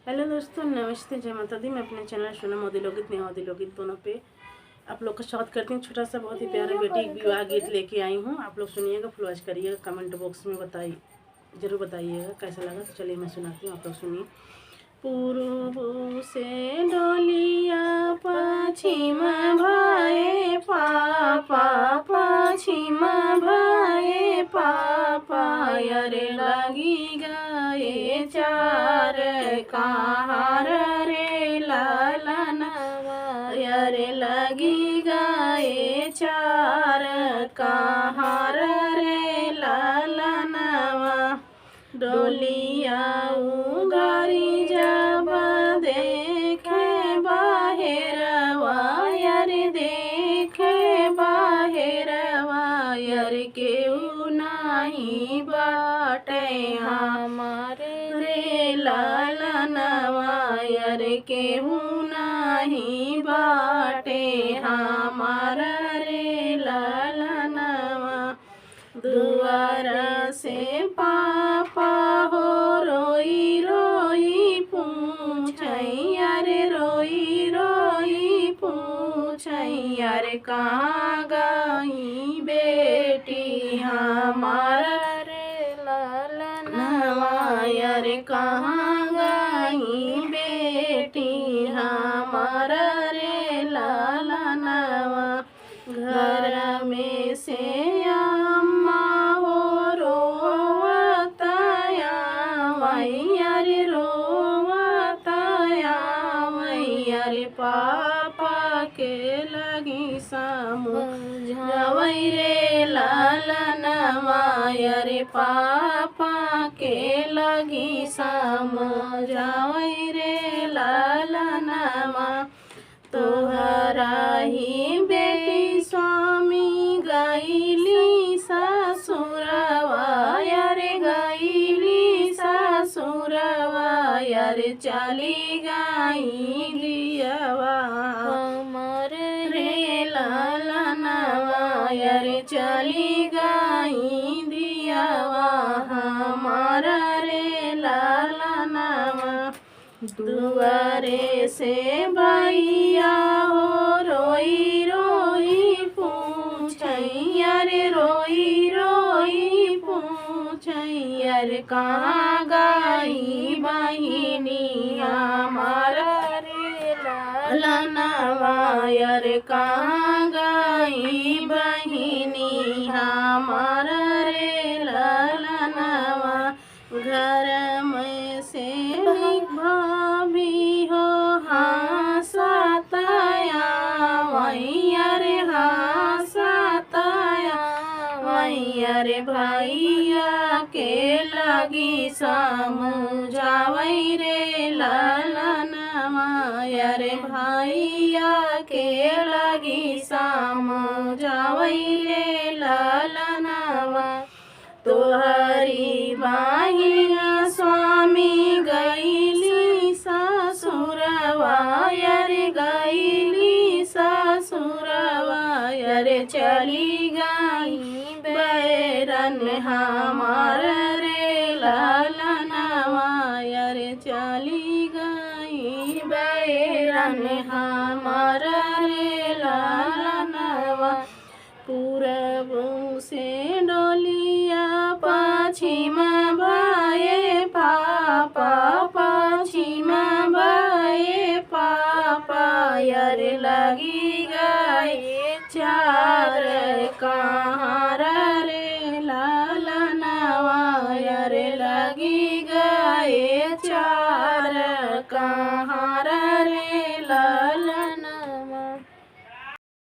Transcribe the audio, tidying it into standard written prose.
Hello दोस्तों, नमस्ते, जय माता दी। मैं अपने चैनल सोनम मोदी लोकगीत नेहा लोकगीत दोनों पे आप लोग का स्वागत करती हूँ। छोटा सा बहुत ही प्यारा बेटी विवाह गीत लेके आई हूँ। आप लोग सुनिएगा, फुल वॉच करिएगा, कमेंट बॉक्स में जरूर बताइएगा कैसा लगा। तो चलिए मैं सुनाती हूँ, आप लोग सुनिए। पूर्व से डोलिया पश्चिम भाए पापा, पश्चिम भाए पापा, अरे लगी गए चार कहार रे लालन, अरे लगी गए चार कहार रे लालनवा, डोलिया उगारी जब देखे बाहेरवा, अरे देखे बाहेरवा, अरे केहू नहीं बाटे हमारे रे लालनवा, अरे केहू नहीं बाटे हमारा रे लालनवा। दुआरा से पापा हो रोई रोई पूछई, अरे रोई रोई पूछई, अरे कहाँ गई बेटी हमारा रे लालनवा, अरे कहाँ गई बेटी हमारा रे लालनवा। घर में से अम्मा हो रोवताया मैया रे, रोवताया मैया रे, पापा के लगी समझावई रे लालनवा, अरे पापा के लगी समझावई रे लालनवा। तोहरा ही बेटी स्वामी गईली ससुरवा, अरे गईली ससुरवा, अरे चली गई दियवा हमारे रे लालनवा, अरे चली गई दियवा हमारा रे लालनवा। दुआरे से भैया हो रोई रोई पूछई, अरे रोई रोई पूछई, अरे कहाँ गई बहिनी हमारा रे लालनवा, अरे कहाँ गई बहिनी हमारा रे लालनवा। घर में से भाभी हो हंसताया मैया रे, हंसताया मैया रे, भैया के लगी समझावई रे लालनवा, अरे भैया के लगी समझावई रे लालनवा। तोहरी बहिना स्वामी गईली ससुरवा, अरे गईली ससुरवा, अरे चली गई बैरन हमारा रे लालनवा, अरे चली गई बैरन हमारा रे लालनवा। पूरब से डोलिया पश्चिम भाए पापा, पश्चिम भाए पापा, अरे लगी गए चार कहार रे लालनवा, अरे लगी गए चार कहार